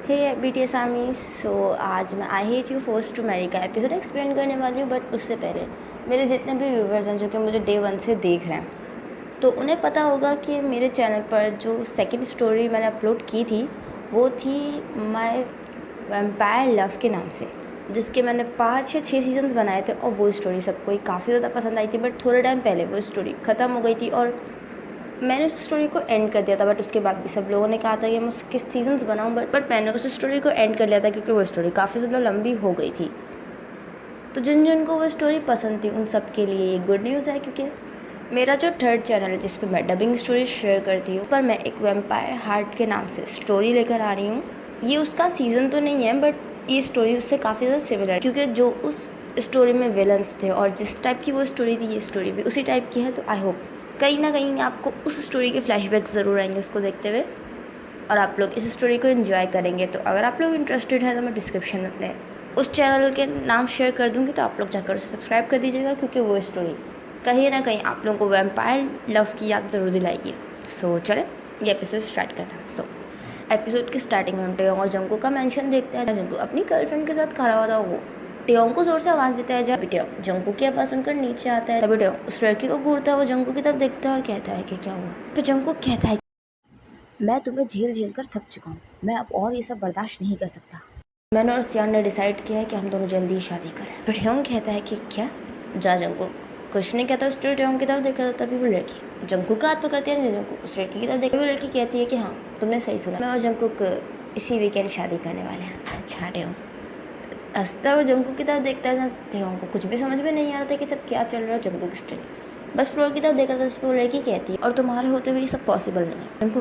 हे BTS army. So आज मैं I hate you force to marry का एपिसोड एक्सप्लेन करने वाली हूँ, बट उससे पहले मेरे जितने भी व्यूवर्स हैं जो कि मुझे डे 1 से देख रहे हैं, तो उन्हें पता होगा कि मेरे चैनल पर जो सेकंड स्टोरी मैंने अपलोड की थी वो थी माय वैम्पायर लव के नाम से, जिसके मैंने 5 या 6 सीजन्स बनाए थे। और वो स्टोरी सबको ही काफ़ी ज़्यादा पसंद आई थी, बट थोड़े टाइम पहले वो स्टोरी ख़त्म हो गई थी और मैंने उस स्टोरी को एंड कर दिया था। बट उसके बाद भी सब लोगों ने कहा था कि मैं उसके सीजन्स बनाऊं, बट मैंने उस स्टोरी को एंड कर लिया था क्योंकि वो स्टोरी काफ़ी ज़्यादा लंबी हो गई थी। तो जिन जिन को वो स्टोरी पसंद थी उन सब के लिए ये गुड न्यूज़ है, क्योंकि मेरा जो थर्ड चैनल है जिस पर मैं डबिंग स्टोरी शेयर करती हूँ, पर मैं एक वैम्पायर हार्ट के नाम से स्टोरी लेकर आ रही हूँ। ये उसका सीज़न तो नहीं है, बट ये स्टोरी उससे काफ़ी ज़्यादा सिमिलर है, क्योंकि जो उस स्टोरी में विलन्स थे और जिस टाइप की वो स्टोरी थी ये स्टोरी भी उसी टाइप की है। तो आई होप कहीं ना कहीं आपको उस स्टोरी के फ्लैशबैक ज़रूर आएंगे उसको देखते हुए, और आप लोग इस स्टोरी को एंजॉय करेंगे। तो अगर आप लोग इंटरेस्टेड हैं तो मैं डिस्क्रिप्शन में अपने उस चैनल के नाम शेयर कर दूँगी, तो आप लोग जाकर उसे सब्सक्राइब कर दीजिएगा, क्योंकि वो स्टोरी कहीं ना कहीं आप लोगों को वैम्पायर लव की याद ज़रूर दिलाएगी। सो चले ये एपिसोड स्टार्ट करते हैं। सो एपिसोड की स्टार्टिंग में हम टेयोंग और जंगू का मेंशन देखते हैं। जंगू अपनी गर्लफ्रेंड के साथ खड़ा हुआ था, वो टेयोंग को जोर से आवाज़ देता है। जब टेयोंग जंगू की आवाज़ सुनकर नीचे आता है, तभी टेयोंग उस लड़की को घूरता है। वो जंगू की तरफ देखता है और कहता है कि क्या हुआ। फिर जंगू कहता है मैं तुम्हें झेल झेल कर थक चुका हूँ, मैं अब और ये सब बर्दाश्त नहीं कर सकता। मैंने और सियान ने डिसाइड किया है कि हम दोनों जल्दी ही शादी करें। फिर टेयोंग कहता है कि क्या। जा जंगू कुछ नहीं कहता, उस टेयोंग की तरफ देख रहा था। तभी वो लड़की जंगू का हाथ पकड़ती है। जंगू उस लड़की की तरफ देख, वो लड़की कहती है कि हाँ तुमने सही सुना, मैं और जंगू इसी वीकेंड शादी करने वाले हैं। अच्छा टेयोंग हंसता वो जंगू की तरफ देखता है। टेयोंग को कुछ भी समझ में नहीं आ रहा था कि सब क्या चल रहा है। जंगू की स्टोरी बस फ्लोर की तरफ देख रहा था, जिस पर वो लड़की कहती है और तुम्हारे होते हुए ये सब पॉसिबल नहीं है। जंगू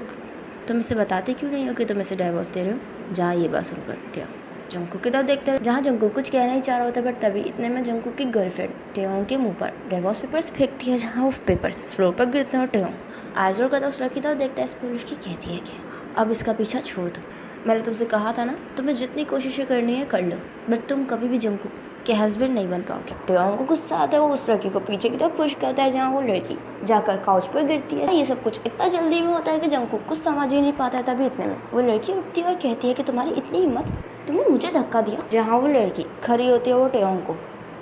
तुम इसे बताते क्यों नहीं हो कि तुम इसे डाइवोर्स दे रहे हो। जहाँ ये बात सुनकर टेयोंग जंगू की तरफ देखता है, जहाँ जंगू कुछ कहना ही चाह रहा होता है, बट तभी इतने में जंगू की गर्लफ्रेंड टेयोंग के मुंह पर डाइवोर्स पेपर्स फेंकती है, जहाँ वो पेपर्स फ्लोर पर गिरते हैं। और टेयोंग आइज रोल करता है उस लड़की की तरफ देखता है। इस पर लड़की कहती है कि अब इसका पीछा छोड़ दो, मैंने तुमसे कहा था ना, तुम्हें जितनी कोशिशें करनी है कर लो, बट तुम कभी भी जंगू के हस्बैंड नहीं बन पाओगे। टेयोंग को गुस्सा आता है, वो उस लड़की को पीछे की तरफ पुश करता है, जहाँ वो लड़की जाकर काउच पर गिरती है। ये सब कुछ इतना जल्दी में होता है कि जंगकुक कुछ समझ ही नहीं पाता है। तभी इतने में वो लड़की उठती है और कहती है कि तुम्हारी इतनी हिम्मत, तुमने मुझे धक्का दिया। जहाँ वो लड़की खड़ी होती है वो टेयोंग को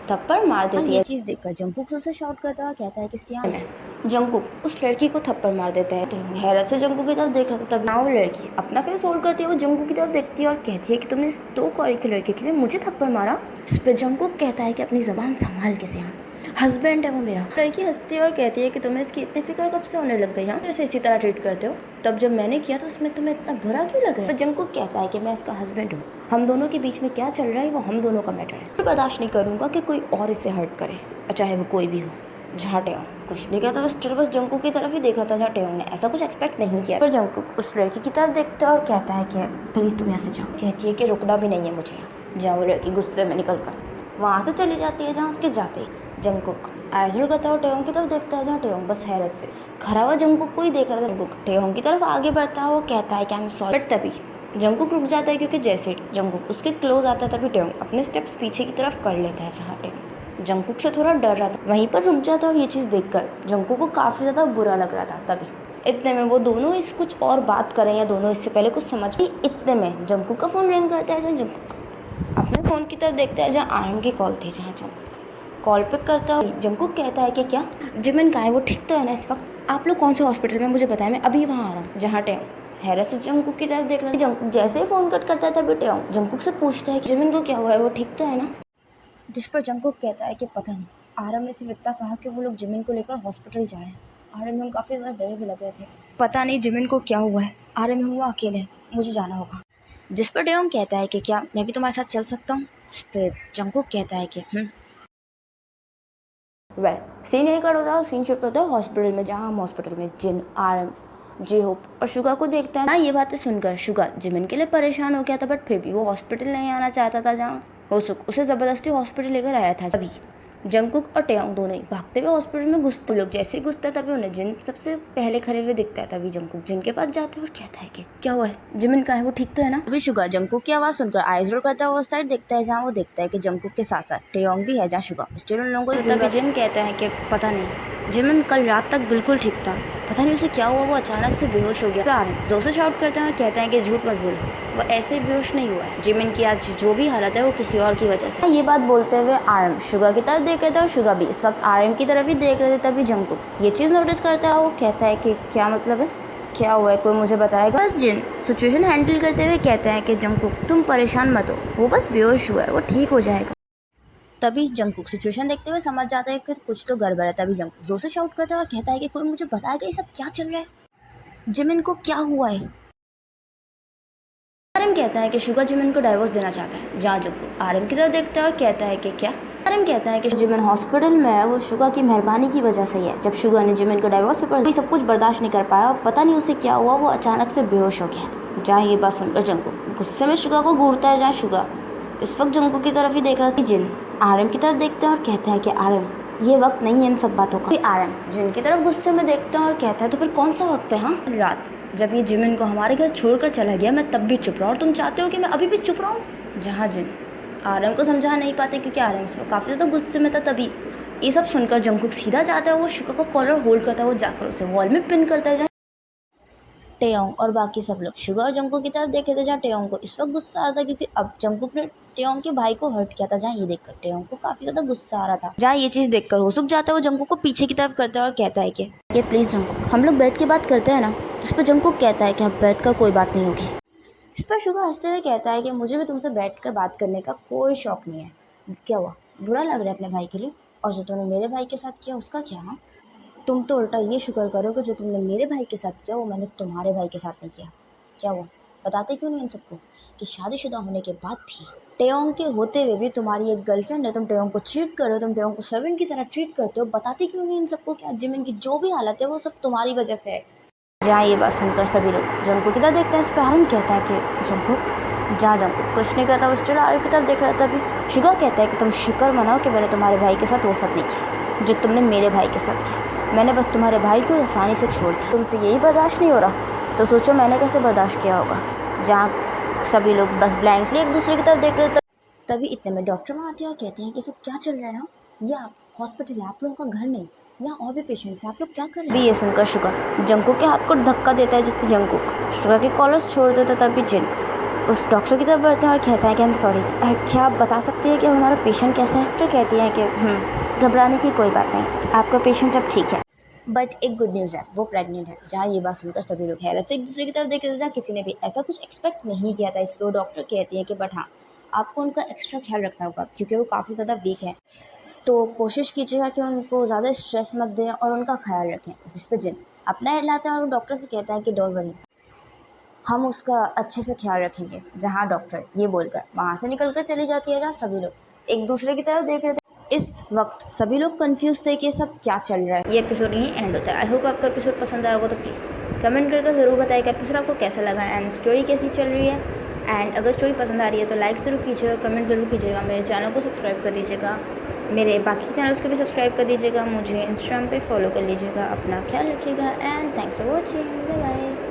थप्पड़ मार देती है। ये चीज़ देखकर जंगकुक उसे शॉट करता है और कहता है कि सियान है। जंगकुक उस लड़की को थप्पड़ मार देता है। टेयोंग हैरत से जंगकुक की तरफ देख रहा था। तब वो लड़की अपना फेस होल्ड करती है, वो जंगकुक की तरफ देखती है और कहती है कि तुमने इस 2 कौड़ी के लड़के के लिए मुझे थप्पड़ मारा। इस पर जंगकुक कहता है कि अपनी ज़बान संभाल के सियान, हस्बैंड है वो मेरा। लड़की हंसती है और कहती है कि तुम्हें इसकी इतनी फिक्र कब से होने लग गई। हाँ जैसे इसी तरह ट्रीट करते हो, तब जब मैंने किया तो उसमें तुम्हें इतना बुरा क्यों लग रहा है। तो जंगकुक कहता है कि मैं इसका हस्बैंड हूँ, हम दोनों के बीच में क्या चल रहा है वो हम दोनों का मैटर है। मैं बर्दाश्त नहीं करूँगा कि कोई और इसे हर्ट करे, चाहे वो कोई भी हो। जहाँ टेयोंग कुछ नहीं कहता, बस जंगकुक की तरफ ही देख रहा था, जहाँ टेयोंग ने ऐसा कुछ एक्सपेक्ट नहीं किया। पर जंगकुक उस लड़की की तरफ देखता है और कहता है कि प्लीज़ तुम यहाँ से जाओ। कहती है कि रुकना भी नहीं है मुझे यहाँ। जहाँ वो लड़की गुस्से में निकल कर वहाँ से चली जाती है। जहाँ उसके जाते ही जंगकुक आइजल करता हुआ टेयोंग की तरफ देखता है, जहाँ टेयोंग बस हैरत से खड़ा हुआ जंगकुक को ही देख रहा था। जंगकुक टेयोंग की तरफ आगे बढ़ता है, वो कहता है कि आई एम सॉरी, बट तभी जंगकुक रुक जाता है, क्योंकि जैसे जंगकुक उसके क्लोज आता है तभी टेयोंग अपने स्टेप्स पीछे की तरफ कर लेता है। जहाँ टेयोंग जंगकुक से थोड़ा डर रहा था वहीं पर रुक जाता है, और ये चीज़ देखकर जंगकुक को काफ़ी ज़्यादा बुरा लग रहा था। तभी इतने में वो दोनों इस कुछ और बात करें या दोनों इससे पहले कुछ समझ, इतने में जंगकुक का फ़ोन रिंग करता है। जहाँ जंगकुक अपने फ़ोन की तरफ देखता है, जहाँ आर्यन की कॉल थी। जहाँ जंगकुक कॉल पिक करता है, जंगकुक कहता है कि क्या जिमिन कहाँ है, वो ठीक तो है ना इस वक्त, आप लोग कौन से हॉस्पिटल में मुझे बताएं, मैं अभी वहाँ आ रहा हूँ। जहाँ टेयोंग हैरत से जंगकुक की तरफ देख रहा है। जंगकुक जैसे ही फ़ोन कट करता है तभी टेयोंग जंगकुक से पूछता है कि जिमिन को क्या हुआ है, वो ठीक तो है ना। जिस पर जंगकुक कहता है कि पता नहीं, आरम ने सिर्फ इतना कहा कि वो लोग जिमिन को लेकर हॉस्पिटल जा रहे हैं। आरम में हम काफ़ी ज़्यादा डरे भी लग रहे थे, पता नहीं जिमिन को क्या हुआ है, आरम में हुआ अकेले, मुझे जाना होगा। जिस पर टेयोंग कहता है कि क्या मैं भी तुम्हारे साथ चल सकता हूँ। इस पर जंगकुक कहता है कि वेल सीन यही कर होता है। सीन शिफ्ट होता है हॉस्पिटल में, जहाँ हम हॉस्पिटल में जिन, आरम, जे होप और शुगा को देखता है। ना ये बातें सुनकर शुगा जिमिन के लिए परेशान हो गया था, बट फिर भी वो हॉस्पिटल नहीं आना चाहता था, जहाँ होसुक उसे ज़बरदस्ती हॉस्पिटल लेकर आया था। तभी जंगकुक और टेयोंग दोनों ही भागते हुए हॉस्पिटल में घुसते। लोग जैसे ही घुसते तभी उन्हें जिन सबसे पहले खड़े हुए दिखता है। तभी जंगकुक जिन के पास जाते हैं और कहता है कि क्या हुआ है, जिमिन कहाँ है, वो ठीक तो है ना। अभी शुगा जंगकुक की आवाज़ सुनकर आइज रोल करता हुआ उस साइड देखता है, जहाँ वो देखता है कि जंगकुक के साथ साथ टेयोंग भी है। जहाँ शुगा स्टिल उन लोगों को तभी जिन कहता है कि पता नहीं जिमिन कल रात तक बिल्कुल ठीक था, पता नहीं उसे क्या हुआ, वो अचानक से बेहोश हो गया। आर्यन जोर से शाउट करते हैं और कहते हैं कि झूठ मत बोलो, वो ऐसे ही बेहोश नहीं हुआ है। जिमिन की आज जो भी हालत है वो किसी और की वजह से। ये बात बोलते हुए आर्यन शुगा की तरफ देख रहे थे और शुगा भी इस वक्त आर्यन की तरफ ही देख रहे थे। तभी जंगकुक ये चीज़ नोटिस करता है, वो कहता है कि क्या मतलब है, क्या हुआ है, कोई मुझे बताएगा। बस जिन सिचुएशन हैंडल करते हुए कहते हैं कि जंगकुक तुम परेशान मत हो, वो बस बेहोश हुआ है, वो ठीक हो जाएगा। तभी जंगकुक सिचुएशन देखते हुए समझ जाता है कि कुछ तो गड़बड़ है। तभी जंगकुक जोर से शाउट करता है और कहता है कि कोई मुझे बताएगा ये सब क्या चल रहा है, जिमिन को क्या हुआ है। आर्यन कहता है कि शुगा जिमिन को डाइवोर्स देना चाहता है। जहाँ जंगकुक आर्यन की तरफ देखता है और कहता है कि क्या। आर्यन कहता है कि जिमिन हॉस्पिटल में है, वो शुगा की मेहरबानी की वजह से ही है। जब शुगा ने जिमिन को डाइवोर्स पेपर सब कुछ बर्दाश्त नहीं कर पाया और पता नहीं उसे क्या हुआ, वो अचानक से बेहोश हो गया। जहाँ ये बात सुनकर जंगकुक गुस्से में शुगा को घूरता है। जहाँ शुगा इस वक्त जंगकुक की तरफ ही देख रहा था। जिन आर्यन की तरफ देखते हैं और कहता है कि आर्यन ये वक्त नहीं है इन सब बातों का। आर्यन जिन की तरफ गुस्से में देखता है और कहता है तो फिर कौन सा वक्त है। हाँ, रात जब ये जिमिन को हमारे घर छोड़कर चला गया, मैं तब भी चुप रहा और तुम चाहते हो कि मैं अभी भी चुप रहा हूँ। जहाँ जिन आर्यन को समझा नहीं पाते क्योंकि आर्यन इस वक्त काफ़ी ज़्यादा गुस्से में था। तभी ये सब सुनकर जंगकुक सीधा जाता है, वो शुगा को कॉलर होल्ड करता है, वो जाकर उसे वॉल में पिन करता है। टेयोंग और बाकी सब लोग शुगा और जंगकुक की तरफ देखे थे। जहाँ टेयोंग को इस वक्त गुस्सा आ रहा था क्योंकि अब जंगकुक ने टेयोंग के भाई को हर्ट किया था। जहाँ ये देखकर टेयोंग को काफी ज्यादा गुस्सा आ रहा था। जहाँ ये चीज देखकर हो सुख जाता है, वो जंगकुक को पीछे की तरफ करता है और कहता है कि प्लीज जंगकुक हम लोग बैठ के बात करते हैं ना। जिस पर जंगकुक कहता है कि अब बैठ कर कोई बात नहीं होगी। इस पर शुगा हंसते हुए कहता है कि मुझे भी तुमसे बैठ कर बात करने का कोई शौक नहीं है। क्या हुआ, बुरा लग रहा है अपने भाई के लिए, और जो तुमने मेरे भाई के साथ किया उसका क्या। हाँ, तुम तो उल्टा ये शुक्र करो कि जो तुमने मेरे भाई के साथ किया वो मैंने तुम्हारे भाई के साथ नहीं किया। क्या हुआ, बताते क्यों नहीं इन सबको कि शादीशुदा होने के बाद भी, टेयोंग के होते हुए भी तुम्हारी एक गर्लफ्रेंड है, तुम टेयोंग को चीट कर रहे हो, तुम टेयोंग को सर्वेंट की तरह ट्रीट करते हो। बताते क्यों नहीं इन सबको कि जिमिन की जो भी हालत है वो सब तुम्हारी वजह से है। जहाँ ये बात सुनकर सभी लोग जंगकुक की तरफ देखते हैं। इस पर आर्यन कहता है कि जंगकुक, जहाँ जंगकुक कुछ नहीं कहता, वो स्टिल आर्यन की तरफ देख रहा था। तभी शुगा कहता है कि तुम शुक्र मनाओ कि मैंने तुम्हारे भाई के साथ वो सब नहीं किया जो तुमने मेरे भाई के साथ किया। मैंने बस तुम्हारे भाई को आसानी से छोड़ दिया, तुमसे यही बर्दाश्त नहीं हो रहा तो सोचो मैंने कैसे बर्दाश्त किया होगा। जहाँ सभी लोग बस ब्लैंकली एक दूसरे की तरफ देख रहे थे। तभी इतने में डॉक्टर वहाँ आते हैं और कहते हैं कि सब क्या चल रहा है। ये आप हॉस्पिटल है, आप लोगों का घर नहीं, यहाँ और भी पेशेंट्स हैं, आप लोग क्या कर रहे हैं। ये सुनकर शुगा जंगकुक के हाथ को धक्का देता है, जिससे जंगकुक शुगा के कॉलर्स छोड़ देता। तभी जिन उस डॉक्टर की तरफ बढ़ते हैं और कहता है कि हम सॉरी, क्या आप बता सकते हैं कि हमारा पेशेंट कैसा है। तो कहती हैं कि घबराने की कोई बात नहीं, आपका पेशेंट अब ठीक है, बट एक गुड न्यूज़ है, वो प्रेग्नेंट है। जहाँ ये बात सुनकर सभी लोग हैरत से एक दूसरे की तरफ देख रहे थे। जहाँ किसी ने भी ऐसा कुछ एक्सपेक्ट नहीं किया था। इस पर वो डॉक्टर कहती है कि बट हाँ, आपको उनका एक्स्ट्रा ख्याल रखना होगा क्योंकि वो काफ़ी ज़्यादा वीक है, तो कोशिश कीजिएगा कि उनको ज़्यादा स्ट्रेस मत दें और उनका ख्याल रखें। जिस पर जिन अपना हेड लाता है और वो डॉक्टर से कहता है कि डोंट वरी, हम उसका अच्छे से ख्याल रखेंगे। जहाँ डॉक्टर ये बोलकर वहाँ से निकल कर चली जाती है। जहाँ सभी लोग एक दूसरे की तरफ देख रहे थे। इस वक्त सभी लोग कंफ्यूज थे कि सब क्या चल रहा है। ये एपिसोड यहीं एंड होता है। आई होप आपको एपिसोड पसंद आया होगा, तो प्लीज़ कमेंट करके ज़रूर बताइए कि एपिसोड आपको कैसा लगा एंड स्टोरी कैसी चल रही है। एंड अगर स्टोरी पसंद आ रही है तो लाइक ज़रूर कीजिएगा, कमेंट ज़रूर कीजिएगा, मेरे चैनल को सब्सक्राइब कर दीजिएगा, मेरे बाकी चैनल्स को भी सब्सक्राइब कर दीजिएगा, मुझे इंस्टाग्राम पे फॉलो कर लीजिएगा। अपना ख्याल रखिएगा and thanks for watching, bye bye.